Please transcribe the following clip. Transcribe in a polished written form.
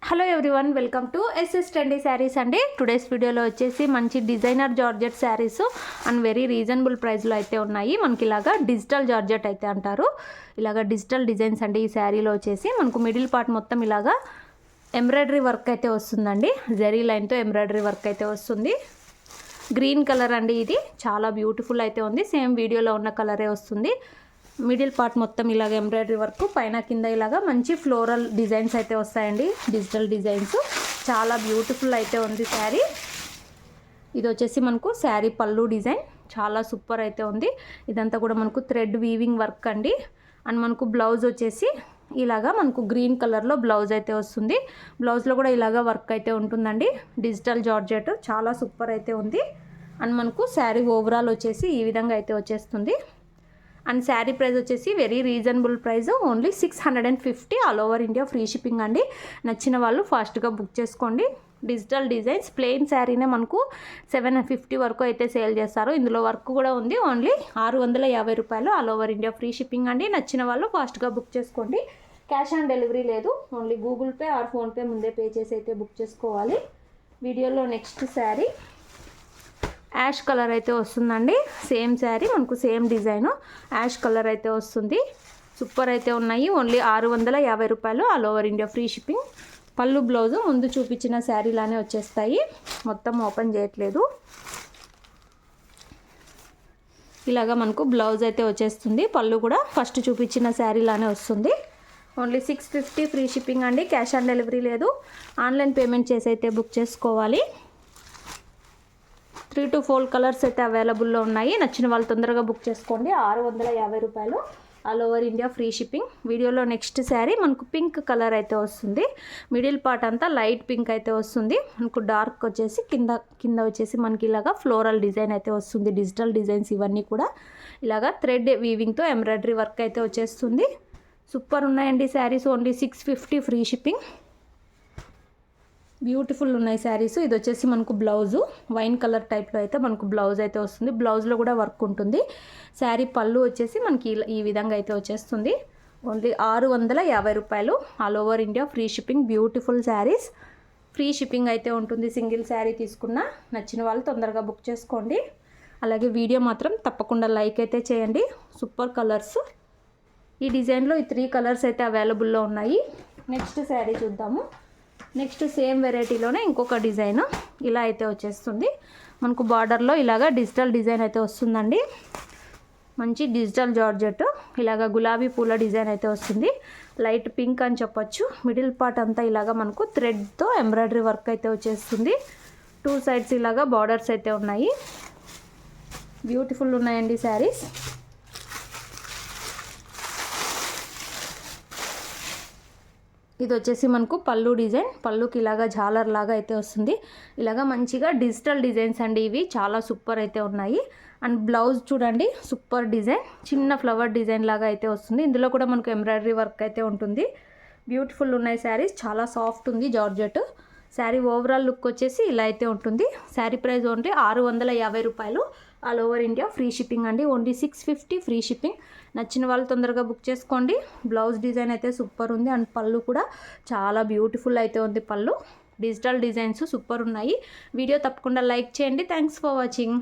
Hello everyone, welcome to SS trendy saris అండి. Today's వీడియోలో వచ్చేసి మంచి designer georgette saris and very reasonable ప్రైస్లో అయితే ఉన్నాయి. మనకి ఇలాగా డిజిటల్ జార్జెట్ అయితే అంటారు. ఇలాగా డిజిటల్ డిజైన్స్ అండి. ఈ శారీలో వచ్చేసి మనకు మిడిల్ పార్ట్ మొత్తం ఇలాగా ఎంబ్రాయిడరీ వర్క్ అయితే వస్తుందండి. జరీ లైన్తో ఎంబ్రాయిడరీ వర్క్ అయితే వస్తుంది. గ్రీన్ కలర్ అండి. ఇది చాలా బ్యూటిఫుల్ అయితే ఉంది. సేమ్ వీడియోలో ఉన్న కలరే వస్తుంది. మిడిల్ పార్ట్ మొత్తం ఇలాగ ఎంబ్రాయిడరీ వర్క్, పైన కింద ఇలాగా మంచి ఫ్లోరల్ డిజైన్స్ అయితే వస్తాయండి. డిజిటల్ డిజైన్స్ చాలా బ్యూటిఫుల్ అయితే ఉంది శారీ. ఇది వచ్చేసి మనకు శారీ పళ్ళు డిజైన్ చాలా సూపర్ అయితే ఉంది. ఇదంతా కూడా మనకు థ్రెడ్ వీవింగ్ వర్క్ అండి. అండ్ మనకు బ్లౌజ్ వచ్చేసి ఇలాగా మనకు గ్రీన్ కలర్లో బ్లౌజ్ అయితే వస్తుంది. బ్లౌజ్లో కూడా ఇలాగా వర్క్ అయితే ఉంటుందండి. డిజిటల్ జార్జెట్ చాలా సూపర్ అయితే ఉంది. అండ్ మనకు శారీ ఓవరాల్ వచ్చేసి ఈ విధంగా అయితే వచ్చేస్తుంది. అండ్ శారీ ప్రైస్ వచ్చేసి very reasonable price, only 650 all over India free shipping అండి. నచ్చిన వాళ్ళు ఫాస్ట్గా బుక్ చేసుకోండి. డిజిటల్ డిజైన్స్ ప్లెయిన్ శారీనే మనకు 750 వరకు అయితే సేల్ చేస్తారు. ఇందులో వర్క్ కూడా ఉంది. ఓన్లీ 650 రూపాయలు all over India free shipping అండి. నచ్చిన వాళ్ళు ఫాస్ట్గా బుక్ చేసుకోండి. క్యాష్ ఆన్ డెలివరీ లేదు. Only Google pay are PhonePe ముందే పే చేసి అయితే బుక్ చేసుకోవాలి. వీడియోలో నెక్స్ట్ శారీ యాష్ కలర్ అయితే వస్తుందండి. సేమ్ శారీ మనకు సేమ్ డిజైన్ యాష్ కలర్ అయితే వస్తుంది. సూపర్ అయితే ఉన్నాయి. ఓన్లీ 650 రూపాయలు all over India free shipping. పళ్ళు బ్లౌజు ముందు చూపించిన శారీలానే వచ్చేస్తాయి. మొత్తం ఓపెన్ చేయట్లేదు. ఇలాగా మనకు బ్లౌజ్ అయితే వచ్చేస్తుంది. పళ్ళు కూడా ఫస్ట్ చూపించిన శారీలానే వస్తుంది. ఓన్లీ 650 ఫ్రీ షిప్పింగ్ అండి. క్యాష్ ఆన్ డెలివరీ లేదు. ఆన్లైన్ పేమెంట్ చేసి అయితే బుక్ చేసుకోవాలి. 3 to 4 కలర్స్ అయితే అవైలబుల్లో ఉన్నాయి. నచ్చిన వాళ్ళు తొందరగా బుక్ చేసుకోండి. 650 రూపాయలు all over India free shipping. వీడియోలో నెక్స్ట్ శారీ మనకు పింక్ కలర్ అయితే వస్తుంది. మిడిల్ పార్ట్ అంతా లైట్ పింక్ అయితే వస్తుంది. మనకు డార్క్ వచ్చేసి కింద వచ్చేసి మనకి ఇలాగా ఫ్లోరల్ డిజైన్ అయితే వస్తుంది. డిజిటల్ డిజైన్స్ ఇవన్నీ కూడా ఇలాగా థ్రెడ్ వీవింగ్తో ఎంబ్రాయిడరీ వర్క్ అయితే వచ్చేస్తుంది. సూపర్ ఉన్నాయండి saris. Only 650 free shipping. Beautiful ఉన్నాయి శారీస్. ఇది వచ్చేసి మనకు బ్లౌజు వైన్ కలర్ టైప్లో అయితే మనకు బ్లౌజ్ అయితే వస్తుంది. బ్లౌజ్లో కూడా వర్క్ ఉంటుంది. శారీ పళ్ళు వచ్చేసి మనకి ఈ విధంగా అయితే వచ్చేస్తుంది. ఓన్లీ 650 రూపాయలు all over India free shipping. Beautiful saris. Free shipping అయితే ఉంటుంది. సింగిల్ శారీ తీసుకున్నా. నచ్చిన వాళ్ళు తొందరగా బుక్ చేసుకోండి. అలాగే వీడియో మాత్రం తప్పకుండా లైక్ అయితే చేయండి. Super colours. ఈ డిజైన్లో ఈ 3 కలర్స్ అయితే అవైలబుల్లో ఉన్నాయి. నెక్స్ట్ శారీ చూద్దాము. నెక్స్ట్ సేమ్ వెరైటీలోనే ఇంకొక డిజైన్ ఇలా అయితే వచ్చేస్తుంది. మనకు బార్డర్లో ఇలాగా డిజిటల్ డిజైన్ అయితే వస్తుందండి. మంచి డిజిటల్ జార్జెట్ ఇలాగా గులాబీ పూల డిజైన్ అయితే వస్తుంది. లైట్ పింక్ అని చెప్పొచ్చు. మిడిల్ పార్ట్ అంతా ఇలాగా మనకు థ్రెడ్తో ఎంబ్రాయిడరీ వర్క్ అయితే వచ్చేస్తుంది. 2 సైడ్స్ ఇలాగా బార్డర్స్ అయితే ఉన్నాయి. బ్యూటిఫుల్ ఉన్నాయండి శారీస్. ఇది వచ్చేసి మనకు పళ్ళు డిజైన్. పళ్ళుకి ఇలాగా జాలర్ లాగా అయితే వస్తుంది. ఇలాగా మంచిగా డిజిటల్ డిజైన్స్ అండి. ఇవి చాలా సూపర్ అయితే ఉన్నాయి. అండ్ బ్లౌజ్ చూడండి, సూపర్ డిజైన్. చిన్న ఫ్లవర్ డిజైన్ లాగా అయితే వస్తుంది. ఇందులో కూడా మనకు ఎంబ్రాయిడరీ వర్క్ అయితే ఉంటుంది. బ్యూటిఫుల్ ఉన్నాయి శారీస్. చాలా సాఫ్ట్ ఉంది జార్జెట్. శారీ ఓవరాల్ లుక్ వచ్చేసి ఇలా అయితే ఉంటుంది. శారీ ప్రైస్ ఓన్లీ 650 రూపాయలు all over India free shipping అండి. Only 650 free shipping. నచ్చిన వాళ్ళు తొందరగా బుక్ చేసుకోండి. బ్లౌజ్ డిజైన్ అయితే సూపర్ ఉంది. అండ్ పళ్ళు కూడా చాలా బ్యూటిఫుల్ అయితే ఉంది. పళ్ళు డిజిటల్ డిజైన్స్ సూపర్ ఉన్నాయి. వీడియో తప్పకుండా లైక్ చేయండి. Thanks for watching.